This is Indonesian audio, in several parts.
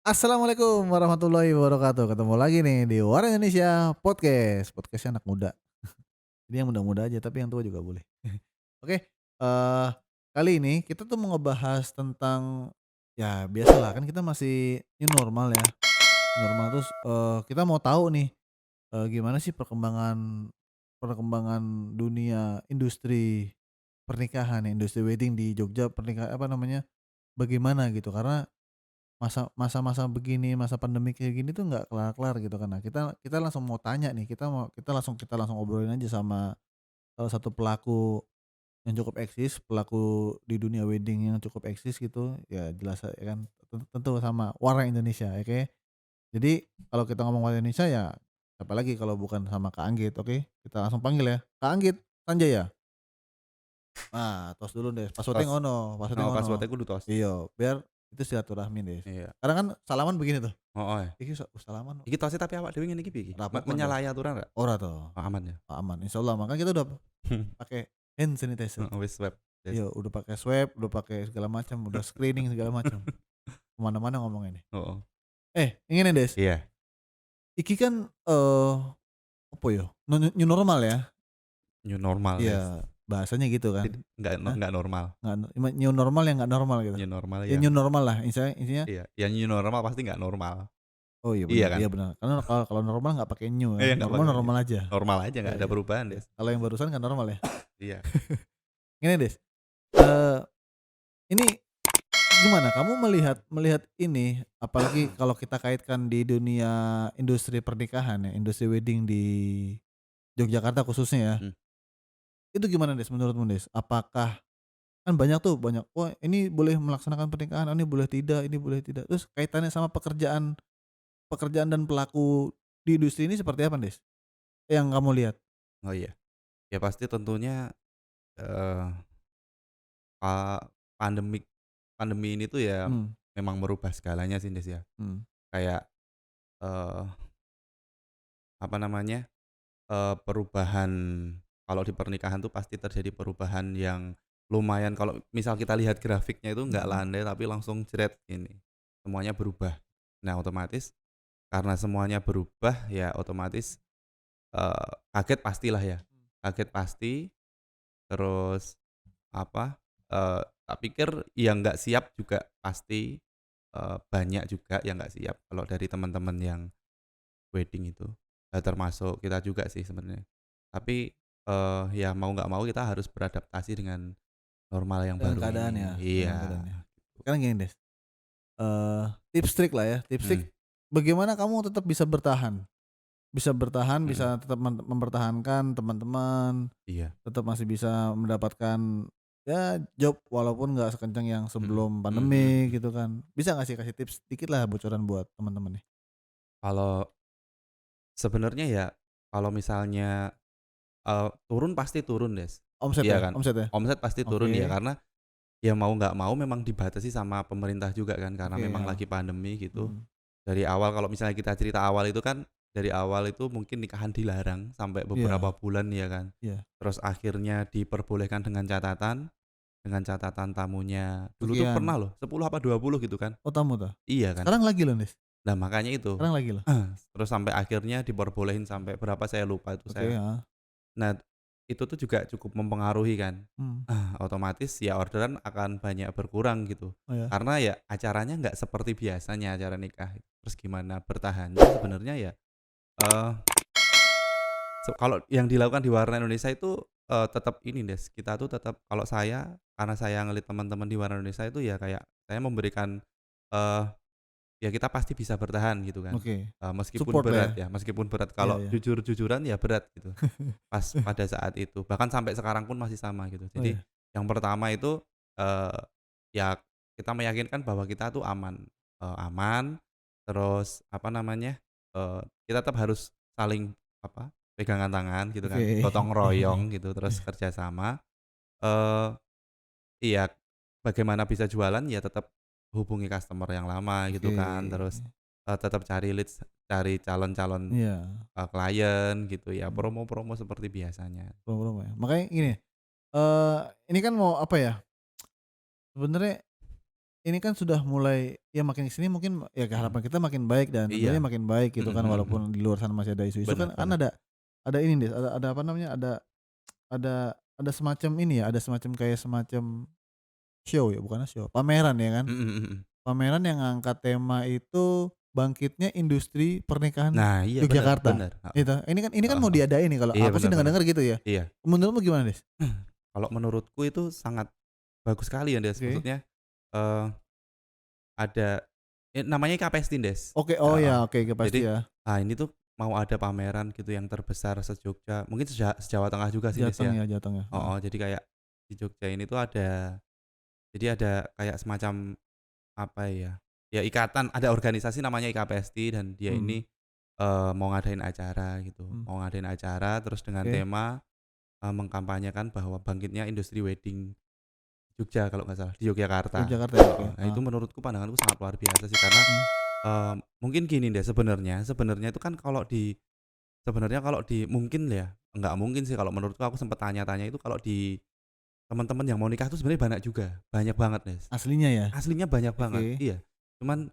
Assalamualaikum warahmatullahi wabarakatuh. Ketemu lagi nih di Warna Indonesia Podcast. Podcastnya anak muda. Ini yang muda-muda aja, tapi yang tua juga boleh. Oke, kali ini kita tuh mau ngebahas tentang, ya biasalah kan kita masih new normal ya, new normal terus, kita mau tahu nih, gimana sih perkembangan perkembangan dunia industri pernikahan, industri wedding di Jogja, apa namanya, bagaimana gitu. Karena masa-masa begini, masa pandemi kayak gini tuh nggak kelar-kelar gitu kan. Nah, kita kita langsung mau tanya nih, kita langsung obrolin aja sama salah satu pelaku yang cukup eksis, pelaku di dunia wedding yang cukup eksis gitu, ya jelas ya kan, tentu sama Warna Indonesia, oke. Jadi kalau kita ngomong Warna Indonesia ya siapa lagi kalau bukan sama Kak Anggit, oke. Kita langsung panggil ya, Kak Anggit Sanjaya. Nah, tos dulu deh, password-nya Tos. ngono, password-nya ngono. Password-e kudu tos. Iya, biar itu silaturahmi Des. Iya. Karena kan salaman begini tuh, Heeh. "Iki salaman Iki tose tapi awak dhewe ngene iki piye iki? rapopo Des." Menyalahi aturan nggak? Ora toh, Oh, aman ya? aman, insyaallah makanya kita udah pakai hand sanitizer. Heeh, wis swab tes. Iya, udah pakai swab, udah pakai segala macam, udah screening segala macam. Ke mana-mana ngomongnya nih. Heeh. Ini Des, Iya, iki kan, apa ya, new normal ya? new normal Iya, wes. bahasanya gitu kan. Hah? Enggak normal. Nggak new normal yang nggak normal gitu? New normal Ya new yang normal lah, intinya iya, yang new normal pasti nggak normal. oh Iya kan? iya benar. Karena kalau kalau normal nggak pakai new kan, Iya nggak normal pakai new. normal aja. Normal aja Iya nggak ada iya perubahan, iya. Des. Kalau yang barusan nggak normal ya? Iya. Gini Des, eee, ini gimana kamu melihat melihat ini, apalagi kalau kita kaitkan di dunia industri pernikahan ya, industri wedding di Yogyakarta khususnya ya, Mhm. itu gimana Des menurutmu Des? Apakah kan banyak tuh, banyak, "Wah ini boleh melaksanakan pernikahan, oh ini boleh tidak ini boleh tidak." Terus kaitannya sama pekerjaan pekerjaan dan pelaku di industri ini seperti apa Des, yang kamu lihat? Oh iya. Ya pasti tentunya, eee, pa pandemik pandemi ini tuh ya Mmm, memang merubah segalanya sih, Des, ya. mhm, Kayak, eee, apa namanya, perubahan kalau di pernikahan tuh pasti terjadi perubahan yang lumayan kalau misal kita lihat grafiknya itu nggak mhm, landai tapi langsung jret gini, semuanya berubah. Nah otomatis karena semuanya berubah ya otomatis, kaget pastilah ya, kaget pasti, terus apa, tak pikir yang nggak siap juga pasti, banyak juga yang nggak siap kalau dari teman-teman yang wedding itu, termasuk kita juga sih sebenarnya. Tapi, ya mau nggak mau kita harus beradaptasi dengan normal yang dengan baru keadaannya ini. dengan Iya, keadaannya. gitu. Sekarang gini Des, tips trik lah ya, tips trik Mhm, bagaimana kamu tetap bisa bertahan? Bisa bertahan, mhm, bisa tetap mempertahankan teman-teman, iya, tetap masih bisa mendapatkan, ya job walaupun nggak sekencang yang mhm, sebelum mhm, mhm, pandemi mhm. gitu kan. Bisa nggak sih kasih tips dikit lah bocoran buat teman-teman nih? Kalau sebenarnya ya, kalau misalnya, turun pasti turun, Des. Omset Iya ya kan? omset ya? Omset pasti turun ya Oke, karena ya mau nggak mau memang dibatasi sama pemerintah juga kan karena oke, memang heeh, lagi pandemi gitu. mhm, Dari awal kalau misalnya kita cerita awal itu kan, dari awal itu mungkin nikahan dilarang sampai beberapa iya bulan ya kan. iya, Terus akhirnya diperbolehkan dengan catatan tamunya dulu tuh sekian. pernah loh 10 apa 20 gitu kan. Oh tamu tuh? Iya kan. Sekarang lagi loh Nis, Nah makanya itu, sekarang lagi loh? terus sampai akhirnya diperbolehin sampai berapa saya lupa itu Oke, saya. heeh, Nah itu tuh juga cukup mempengaruhi kan. mmm, Otomatis ya orderan akan banyak berkurang gitu. oh ya? Karena ya acaranya nggak seperti biasanya acara nikah. Terus gimana bertahannya sebenarnya ya, eee kalau yang dilakukan di Warna Indonesia itu, tetap ini Des, kita tuh tetap kalau saya, karena saya ngelihat teman-teman di Warna Indonesia itu ya kayak saya memberikan, eee, ya kita pasti bisa bertahan gitu kan, Oke, meskipun support lah ya? berat ya, meskipun berat. Iya Kalau iya. jujur-jujuran ya berat gitu, pas pada saat itu, bahkan sampai sekarang pun masih sama gitu. Oh Jadi ya? yang pertama itu, eee, ya kita meyakinkan bahwa kita tuh aman, aman, terus apa namanya, kita tetap harus saling apa, pegangan tangan gitu Oke, kan, gotong royong iya gitu, terus kerjasama. Eee, iya, bagaimana bisa jualan ya tetap hubungi customer yang lama gitu oke, kan, terus, tetap cari leads, cari calon-calon, iya, klien gitu ya, mhm, promo-promo seperti biasanya. promo-promo ya? Makanya gini, ini kan mau apa ya, sebenarnya ini kan sudah mulai ya makin ke sini mungkin ya Mhm. harapan kita makin baik dan tentunya Iya. makin baik gitu Mhm kan mhm mhm. walaupun di luar sana masih ada isu-isu Bener kan bener. ada ini deh, ada apa namanya, ada semacam ini ya, ada semacam kayak semacam show ya, bukannya show, pameran ya kan. Mhm mhm mhm. Pameran yang ngangkat tema itu bangkitnya industri pernikahan Nah, iya bener Yogyakarta. bener, heeh. Itu, ini kan Heeh mau heeh. diadain nih kalau Iya aku sih bener bener. dengar-dengar gitu ya. Iya. Menurutmu gimana, Des? Kalau menurutku itu sangat bagus sekali ya, Des. Oke. Maksudnya, eee, ada namanya IKPSTIN, Des. Oke, oh Heeh. ya, oke, pasti Jadi, ya. ini tuh mau ada pameran gitu yang terbesar se-Jogja, mungkin se-Jawa Tengah juga sih, Des, ya. Jateng ya, heeh. Heeh, jadi kayak di Jogja ini tuh ada kayak semacam apa ya, ya ikatan, ada organisasi namanya IKPSTI dan dia Mmm, ini, mau ngadain acara gitu, mmm, mau ngadain acara terus dengan oke. tema, mengkampanyekan bahwa bangkitnya industri wedding Jogja kalau nggak salah, di Yogyakarta. Yogyakarta ya, oke, Heeh, nah itu heeh. menurutku pandanganku sangat luar biasa sih karena, Mmm, mungkin gini deh sebenarnya sebenarnya itu kan sebenarnya kalau di mungkin ya, nggak mungkin sih kalau menurutku aku sempet tanya-tanya itu kalau di teman-teman yang mau nikah tuh sebenarnya banyak juga, banyak banget, Des. aslinya ya? Aslinya banyak banget, Oke. iya. Cuman,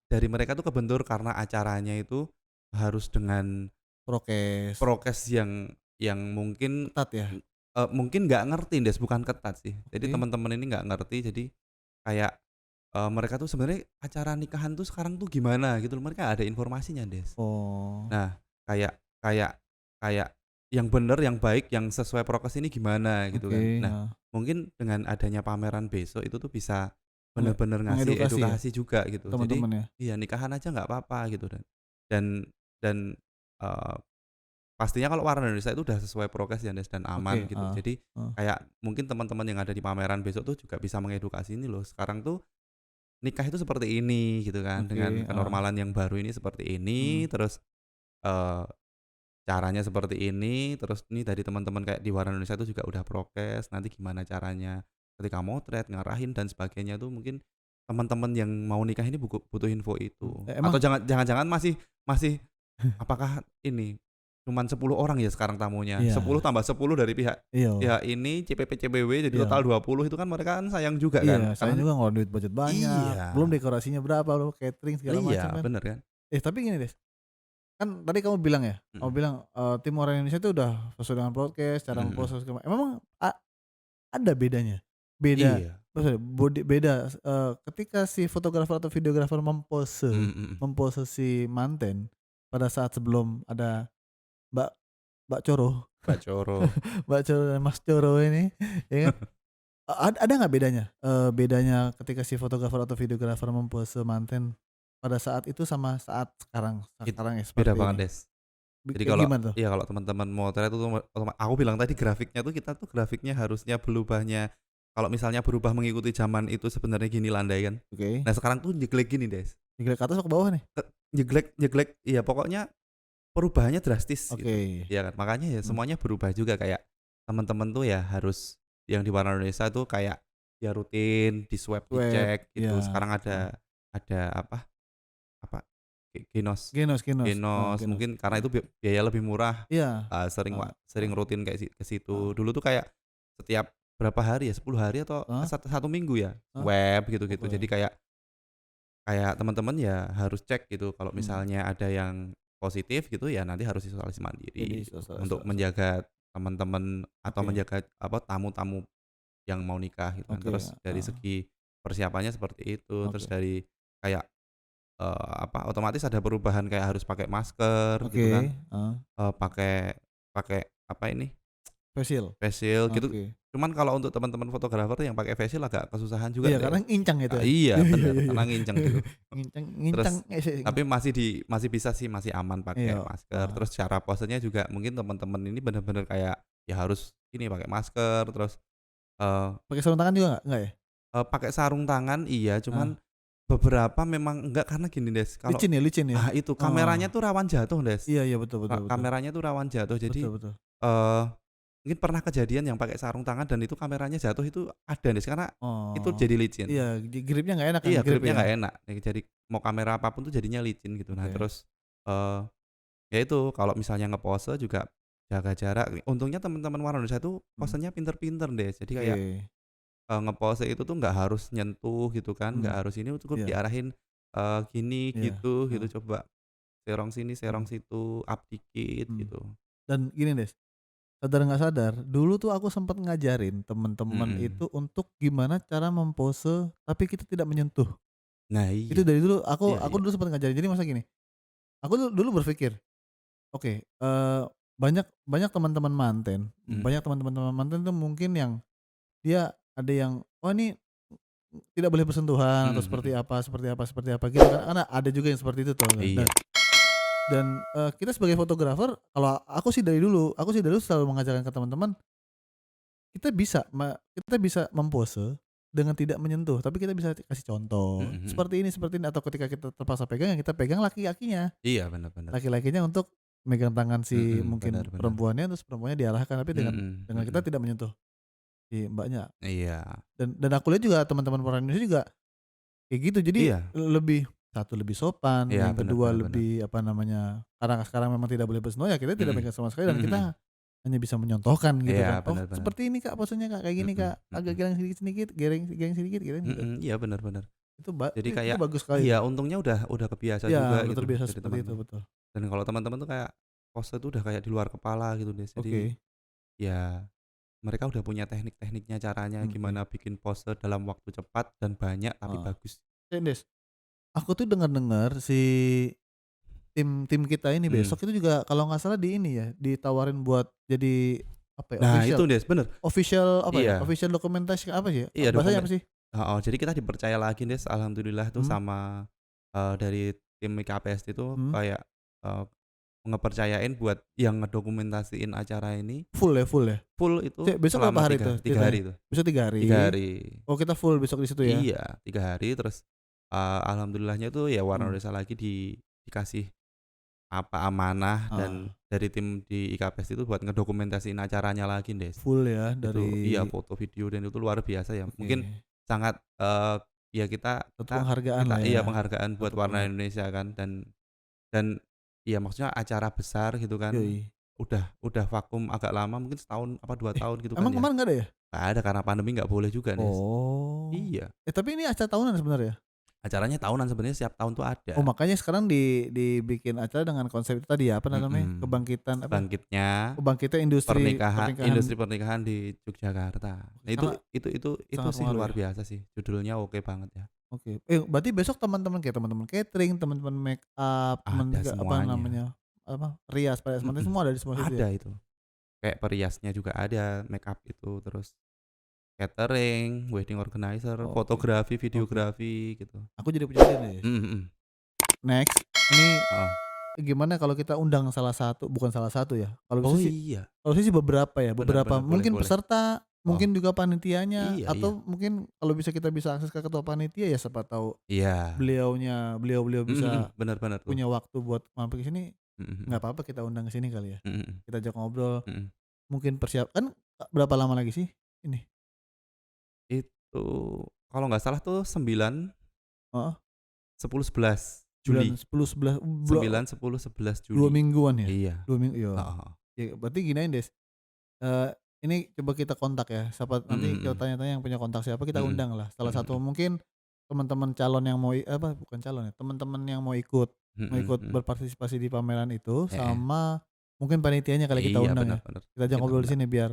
dari mereka tuh kebentur karena acaranya itu harus dengan Prokes, prokes yang mungkin, ketat ya? mungkin nggak ngerti, Des, bukan ketat sih. Jadi Oke. teman-teman ini nggak ngerti, jadi kayak, mereka tuh sebenarnya acara nikahan tuh sekarang tuh gimana gitu loh, mereka ada informasinya, Des. Oh, Nah, kayak kayak kayak yang bener, yang baik, yang sesuai prokes ini gimana gitu oke, kan. Nah, heeh. mungkin dengan adanya pameran besok itu tuh bisa Menge bener-bener ngasih mengedukasi ya edukasi juga gitu. Jadi teman-teman ya? iya nikahan aja nggak apa-apa gitu dan, eee, pastinya kalau warga Indonesia itu udah sesuai prokes ya Des, dan Oke, aman gitu. heeh, Jadi heeh. kayak mungkin teman-teman yang ada di pameran besok tuh juga bisa mengedukasi ini loh, sekarang tuh nikah itu seperti ini gitu kan, Oke, dengan heeh. kenormalan yang baru ini seperti ini, Mhm. terus, eee caranya seperti ini, terus nih dari teman-teman kayak di Warna Indonesia itu juga udah prokes, nanti gimana caranya ketika motret, ngarahin dan sebagainya tuh mungkin teman-teman yang mau nikah ini butuh info itu. Atau Emang jangan-jangan masih masih apakah ini cuman 10 orang ya sekarang tamunya, iya, 10 tambah 10 dari pihak iya, pihak ini, CPP, CBW jadi total iya. 20 itu kan mereka kan sayang juga Iya, kan, saya karena juga ngeluarin duit budget banyak, belum iya, dekorasinya berapa, belum catering segala macam iya kan. bener kan? Tapi gini Des, kan tadi kamu bilang ya, kamu Mhm, bilang, tim Orang Indonesia itu udah sesuai dengan prokes, cara mhm mhm. memproses memang ada bedanya? Beda Iya, maksudnya beda, ketika si fotografer atau videografer mhm mhm. mempose si manten pada saat sebelum ada Mbak Mbak Coro Mbak Coro. Mbak Coro dan Mas Coro ini, ya kan. Ada nggak bedanya? Bedanya ketika si fotografer atau videografer mempose manten pada saat itu sama saat sekarang It sekarang ya beda seperti banget, ini? Des. Jadi Kayak kalau gimana tuh? iya kalau teman-teman motret itu aku bilang tadi grafiknya tuh kita tuh grafiknya harusnya berubahnya kalau misalnya berubah mengikuti zaman itu sebenarnya gini landai kan. Oke. Nah sekarang tuh jeglek gini, Des. Digerak ke atas atau ke bawah nih? Jeglek jeglek iya pokoknya perubahannya drastis gitu. Oke. Iya kan, makanya ya Mmm, semuanya berubah juga kayak teman-teman tuh ya harus yang di Warna Indonesia tuh kayak ya rutin di-swab, swab, dicek gitu. iya, Sekarang heeh. ada apa, Ginos Genos, Ginos Genos, mungkin karena heeh. itu biaya lebih murah, Iya, sering heeh, sering heeh, rutin kayak ke heeh, situ. Dulu tuh kayak setiap berapa hari ya, 10 hari atau heeh, satu minggu ya, heeh, swab gitu-gitu. oke, Jadi kayak kayak teman-teman ya harus cek gitu kalau mhm. misalnya ada yang positif gitu ya nanti harus isolasi mandiri Jadi gitu, untuk so menjaga teman-teman atau oke, menjaga apa, tamu-tamu yang mau nikah gitu kan. oke, Terus dari heeh, segi persiapannya seperti itu, terus oke, dari kayak apa, otomatis ada perubahan kayak harus pakai masker gitu oke, kan, heeh, pakai pakai apa ini, facial? face shield gitu. Oke. Cuman kalau untuk teman-teman fotografer yang pakai face shield agak kesusahan juga, Iya, karena Des. ngincang itu ya? Iya Iya, iya, bener, iya, iya. karena nginceng gitu. Ngincang ngincang Terus sih, tapi masih bisa sih, masih aman pakai iya, masker. heeh. Terus cara posenya juga mungkin teman-teman ini bener-bener kayak ya harus ini pakai masker, terus, eee Pakai sarung tangan juga nggak ya? pakai sarung tangan iya, Heeh. cuman beberapa memang enggak karena gini, Des, kalau Licin ya? itu Heeh. kameranya tuh rawan jatuh, Des. Iya, iya, betul, betul, betul. Kameranya tuh rawan jatuh. Jadi, Betul, betul. eee, mungkin pernah kejadian yang pakai sarung tangan dan itu kameranya jatuh itu ada, Des, karena itu Oh, jadi iya, licin. gripnya nggak enak kan, Iya, grip gripnya ya? nggak enak. Jadi mau kamera apapun tuh jadinya licin gitu. Nah Oke, terus, eee, ya itu kalau misalnya ngepose juga jaga jarak. Untungnya teman-teman Warna Indonesia tuh mhm, posenya pinter-pinter, Des. Jadi kayak oke. ngepose itu tuh nggak harus nyentuh gitu kan, nggak Mmm, harus ini cukup iya diarahin, gini iya, gitu gitu heeh, coba serong sini serong mhm, situ, up dikit mhm. gitu. Dan gini Des, sadar nggak sadar, dulu tuh aku sempet ngajarin temen-temen Mhm. itu untuk gimana cara mempose tapi kita tidak menyentuh. Nah Itu iya, dari dulu aku iya, dulu sempet ngajarin. Jadi masa gini, aku dulu berpikir, oke, banyak banyak teman-teman manten mhm, banyak teman-teman manten tuh mungkin yang dia ada yang, "Oh ini tidak boleh bersentuhan," mhm atau seperti mhm. apa seperti apa seperti apa gitu kan. Karena ada juga yang seperti itu tuh kan. Iya, Kita sebagai fotografer, kalau aku sih dari dulu selalu mengajarkan ke teman-teman, kita bisa mempose dengan tidak menyentuh, tapi kita bisa kasih mhm contoh, mhm. seperti ini, atau ketika kita terpaksa pegang, ya kita pegang laki-lakinya. Iya bener bener. Laki-lakinya untuk megang tangan si Mhm, bener mungkin bener. perempuannya, terus perempuannya diarahkan, tapi Mhm dengan kita mhm. tidak menyentuh si Mbaknya. Iya. Dan aku lihat juga teman-teman orang Indonesia juga kayak gitu. Jadi Iya lebih, satu lebih sopan, iya, yang bener kedua bener bener. lebih apa namanya, karena sekarang memang tidak boleh bersentuhan, ya kita tidak Mhm. pegang sama sekali dan Mhm mhm. kita hanya bisa menyontohkan gitu Iya, kan. "Oh bener bener. seperti ini Kak posenya Kak, kayak gini Mhm Kak, agak mhm. girang sedikit-sedikit, gereng sedikit," gitu. Mhm, iya bener bener. Jadi Itu kayak bagus sekali iya tuh. untungnya udah kebiasa Iya juga udah gitu terbiasa dari seperti itu, teman-teman. betul. Dan kalau teman-teman tuh kayak pose itu udah kayak di luar kepala gitu deh. Jadi Oke, ya mereka udah punya teknik-tekniknya, caranya oke, gimana bikin pose dalam waktu cepat dan banyak tapi heeh. bagus. Des, aku tuh dengar-dengar si tim tim kita ini Mhm. besok itu juga kalau nggak salah di ini ya, ditawarin buat jadi apa ya, Nah itu official Des, bener. official apa ya, Iya official dokumentasi apa sih ya, iya bahasanya apa sih? heeh, jadi kita dipercaya lagi Des, alhamdulillah tuh Mhm, sama, dari tim IKPST itu mhm. kayak, eee, ngepercayain buat yang ngedokumentasiin acara ini Full ya? full itu Besok berapa selama hari tiga tuh tiga ceritanya? hari itu. Besok 3 3 hari. hari. Oh kita full besok di situ ya? Iya, 3 hari terus, alhamdulillahnya tuh ya Warna Mhm, Indonesia lagi dikasih amanah heeh. dan dari tim di IKPS itu buat ngedokumentasiin acaranya lagi, Des. Full ya Itu iya dari foto, video dan itu luar biasa ya. oke, Mungkin sangat, ya kita satu kita penghargaan kita lah iya ya, penghargaan buat satu Warna Indonesia kan dan iya maksudnya acara besar gitu kan, yoi. udah vakum agak lama mungkin setahun apa 2 Eh, tahun gitu kan emang ya. kemarin nggak ada ya? Nggak ada karena pandemi nggak boleh juga, Des. Oh. Iya, Tapi ini acara tahunan sebenarnya? acaranya tahunan sebenarnya setiap tahun tuh ada. Oh makanya sekarang dibikin acara dengan konsep itu tadi ya, apa namanya, Mhm. kebangkitan apa, Bangkitnya kebangkitan industri pernikahan. industri pernikahan di Yogyakarta. Nah Sangat itu sangat sih pengaruh luar ya? biasa sih, judulnya oke banget ya. Oke. Berarti besok teman-teman catering, teman-teman make up, teman Ada apa semuanya, namanya, apa, rias, pada semuanya mhm, semua ada di semua situ ya? ada itu. Kayak periasnya juga ada, makeup itu, terus catering, wedding organizer, Oke fotografi, oke. videografi gitu. Aku jadi punya ide nih. Mhm mhm, Next, ini heeh. gimana kalau kita undang salah satu, bukan salah satu ya, Oh iya, kalau bisa sih beberapa ya, bener beberapa bener, boleh mungkin boleh. peserta, Oh, mungkin juga panitianya, iya iya, atau mungkin kalau bisa kita bisa akses ke ketua panitia ya siapa tahu iya, beliau mhm mhm, bisa bener bener tuh, punya waktu buat mampir ke sini, mhm nggak mhm, apa-apa kita undang ke sini kali ya. mhm mhm, Kita ajak ngobrol, mhm. mungkin kan berapa lama lagi sih ini? Itu kalau nggak salah tuh 9, Heeh, 10, 11 9, Juli. 10, 11, 9, 10, 11 2 Juli. mingguan ya? Iya, 2 minggu iya. heeh heeh. Ya berarti gini aja Des, ini coba kita kontak ya, siapa Mhm nanti kita mhm, tanya-tanya yang punya kontak siapa, kita mhm, undang lah salah mhm satu mhm, mungkin teman-teman calon yang apa bukan calon ya, teman-teman yang mau mhm ikut mhm, berpartisipasi di pameran itu, heeh. sama mungkin panitianya kali kita Iya, undang bener ya. bener, Kita ajak kita ngobrol di undang. sini biar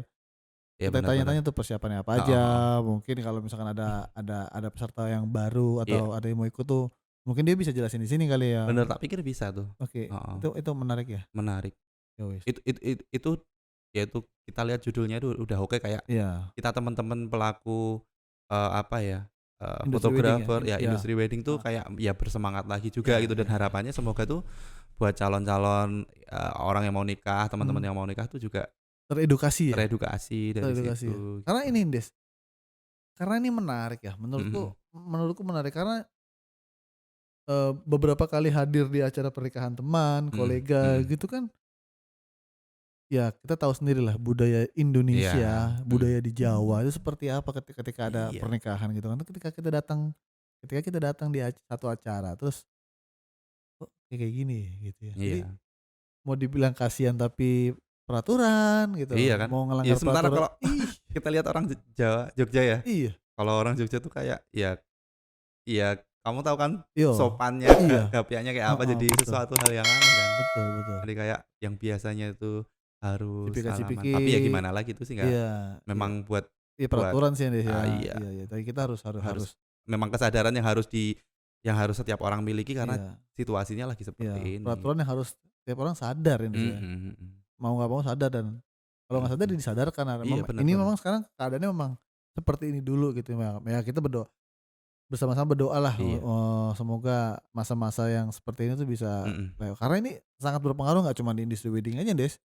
Iya, kita bener bener. tanya-tanya tuh persiapannya apa Heeh aja, heeh. mungkin kalau misalkan ada peserta yang baru Iya, atau ada yang mau ikut tuh, mungkin dia bisa jelasin di sini kali ya. bener tak pikir bisa tuh. Oke, Heeh, itu menarik ya? menarik. Ya wis. Itu ya itu kita lihat judulnya itu udah oke kayak Iya, kita teman-teman pelaku, apa ya, industri wedding ya? fotografer, ya Iya, industri wedding tuh heeh, kayak ya bersemangat lagi juga iya gitu dan iya iya. harapannya semoga tuh buat calon-calon, orang yang mau nikah, teman-teman Mhm. yang mau nikah tuh juga Teredukasi ya? teredukasi dari Teredukasi ya? situ Karena gitu. ini Des, karena ini menarik ya, Mhm mhm. menurutku menarik karena, beberapa kali hadir di acara pernikahan teman, Mhm kolega mhm. gitu kan, ya kita tahu sendirilah budaya Iya, Indonesia, mhm. budaya di Jawa itu seperti apa ketika ada Iya, pernikahan gitu kan. Ketika kita datang di satu acara terus, kok kayak gini gitu ya. Jadi iya. mau dibilang kasihan tapi peraturan gitu, Iya kan? mau Ya ngelanggar sementara peraturan kalau kita lihat orang Jawa, Jogja ya, iya, Kalau orang Jogja tuh kayak ya kamu tahu kan Iya, sopannya, iya, gapiannya kayak apa, heeh, jadi betul, sesuatu hal yang aneh kan. betul betul. Jadi kayak yang biasanya itu harus salaman, Cipika-cipiki, tapi ya gimana lagi itu sih nggak iya, iya, memang buat iya buat peraturan sih Des ya, iya, iya iya, tapi kita harus harus harus harus memang kesadaran yang harus setiap orang miliki karena iya situasinya lagi iya, seperti ini. peraturan yang harus tiap orang sadar ini Des Mhm ya, mhm. mau nggak mau sadar dan kalau nggak sadar Mhm. ya disadarkan, nah Iya, bener ini bener. memang sekarang keadaannya memang seperti ini dulu gitu ya kita bersama-sama berdoalah, Iya. semoga masa-masa yang seperti ini tuh bisa Mhm. lewat karena ini sangat berpengaruh nggak cuma di industri wedding aja Des,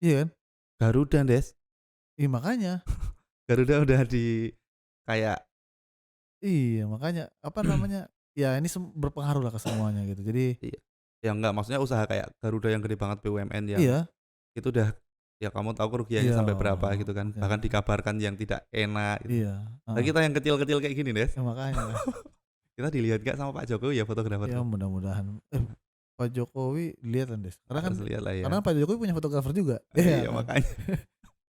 iya kan? Garuda, Des. Iya makanya. Garuda udah di kayak Iya, makanya, apa namanya, ya ini berpengaruh lah ke semuanya gitu. Jadi iya. Ya enggak, maksudnya usaha kayak Garuda yang gede banget BUMN yang iya itu udah ya kamu tahu kerugiannya iya, sampai berapa gitu kan, bahkan makanya. dikabarkan yang tidak enak gitu. Iya, Nah heeh, kita yang kecil-kecil kayak gini, Des, ya makanya. kita dilihat nggak sama Pak Jokowi ya fotografer Ya tuh? mudah-mudahan Pak Jokowi lihat kan Des, Harus lihat lah ya. karena Pak Jokowi punya fotografer juga, iya Iya kan? makanya.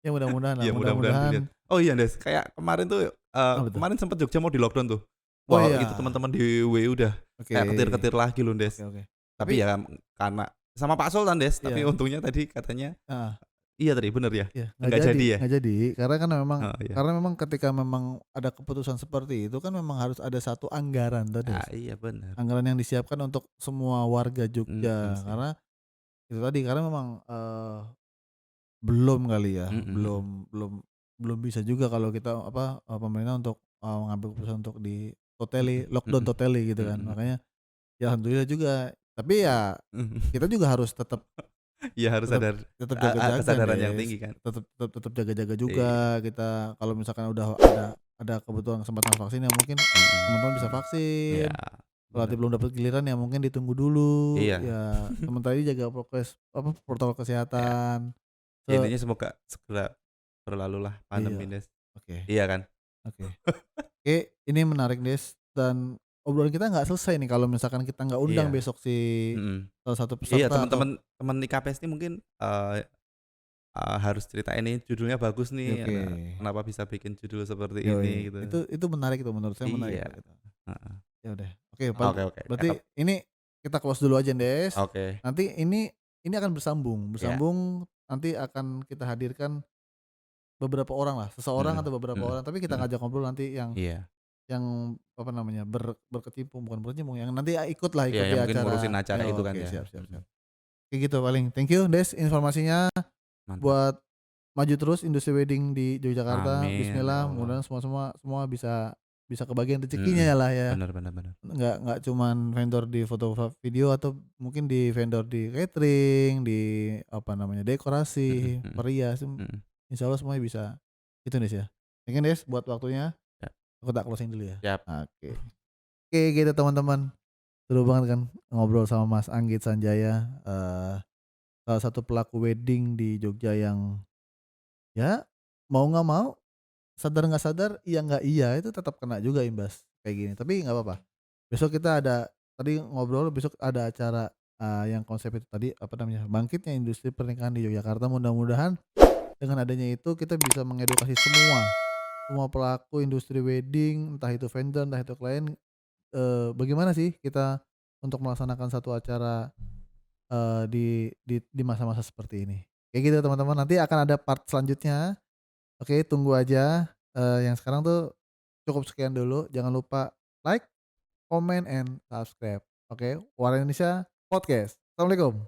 Ya mudah-mudahan lah, Iya mudah-mudahan dilihat. mudah-mudahan Oh iya, Des, kayak kemarin tuh, apa tuh? kemarin sempet Jogja mau di-lockdown tuh. Oh Wah itu iya, teman-teman di WU udah oke, kayak ketir-ketir lagi loh, oke Des. oke. Tapi Tapi ya karena sama Pak Sultan, Des, tapi iya, untungnya tadi katanya heeh. iya tadi bener ya? Iya, Enggak jadi ya? nggak jadi, karena kan memang Oh iya. karena memang ketika memang ada keputusan seperti itu kan memang harus ada satu anggaran tuh, Ah, Des. iya bener. Anggaran yang disiapkan untuk semua warga Mhm, Jogja, sih. karena itu tadi, karena memang, belum kali ya, Mhm mhm. belum belum belum bisa juga kalau kita apa, pemerintah untuk, mengambil keputusan untuk Mhm lockdown mhm. totally gitu kan. Mhm mhm. Makanya ya alhamdulillah juga, tapi ya Mhm. kita juga harus tetap Iya harus Tetep sadar, tetep jaga-jaga, kesadaran yang Des, tinggi kan. tetep jaga-jaga juga Iya. kita kalau misalkan udah ada kebutuhan kesempatan vaksin ya mungkin Mhm teman-teman bisa mhm. Iya, vaksin, kalau nanti bener. belum dapat giliran ya mungkin ditunggu dulu, Iya. ya sementara ini jaga protokol Ya, kesehatan, ya se intinya semoga segera berlalulah pandemi, iya, Des. oke Iya kan? oke. Oke, ini menarik, Des, dan obrolan kita nggak selesai nih kalau misalkan kita nggak undang Iya. besok si Mhm. salah satu Iya peserta atau teman-teman teman IKPS ini mungkin, harus cerita ini judulnya bagus nih, oke. kenapa bisa bikin judul seperti Yoi, ini gitu. itu menarik itu menurut saya menarik Iya, itu gitu. heeh. Ya udah, oke Oke oke, cakep. berarti ini kita close dulu aja Des, Oke, nanti ini akan bersambung iya, bersambung nanti akan kita hadirkan beberapa orang lah, seseorang mhm atau beberapa mhm orang, tapi kita mhm. ngajak ngobrol nanti Iya apa namanya, berkecimpung bukan berkecimpung, yang nanti iya ikut di yang mungkin ngurusin acara acara itu kan oke ya, siap siap mhm, siap. Kayak gitu paling, thank you Des informasinya mantap. buat maju terus industri wedding di Yogyakarta, Amin ya bismillah Allah, mudah-mudahan semua bisa bisa kebagian rezekinya mhm, ya lah ya. bener bener bener, Nggak cuman vendor di foto video atau mungkin di vendor di catering, di apa namanya, mhm dekorasi, mhm perias, mhm, insyaallah semuanya bisa itu Des ya. Thank you Des buat waktunya, siap aku tak closing dulu ya. siap, Oke. Oke gitu teman-teman, seru banget kan ngobrol sama Mas Anggit Sanjaya, salah satu pelaku wedding di Jogja yang ya mau nggak mau, sadar nggak sadar, iya nggak iya, itu tetap kena juga imbas kayak gini, tapi nggak apa-apa. Besok kita ada tadi ngobrol besok ada acara, yang konsep itu tadi, apa namanya, bangkitnya industri pernikahan di Yogyakarta. Mudah-mudahan dengan adanya itu kita bisa mengedukasi semua pelaku industri wedding, entah itu vendor, entah itu klien, bagaimana sih kita untuk melaksanakan satu acara, di masa-masa seperti ini. Kayak gitu teman-teman, nanti akan ada part selanjutnya. Oke, tunggu aja, yang sekarang tuh cukup sekian dulu, jangan lupa like, comment, and subscribe. Oke, Warna Indonesia Podcast. Assalamualaikum.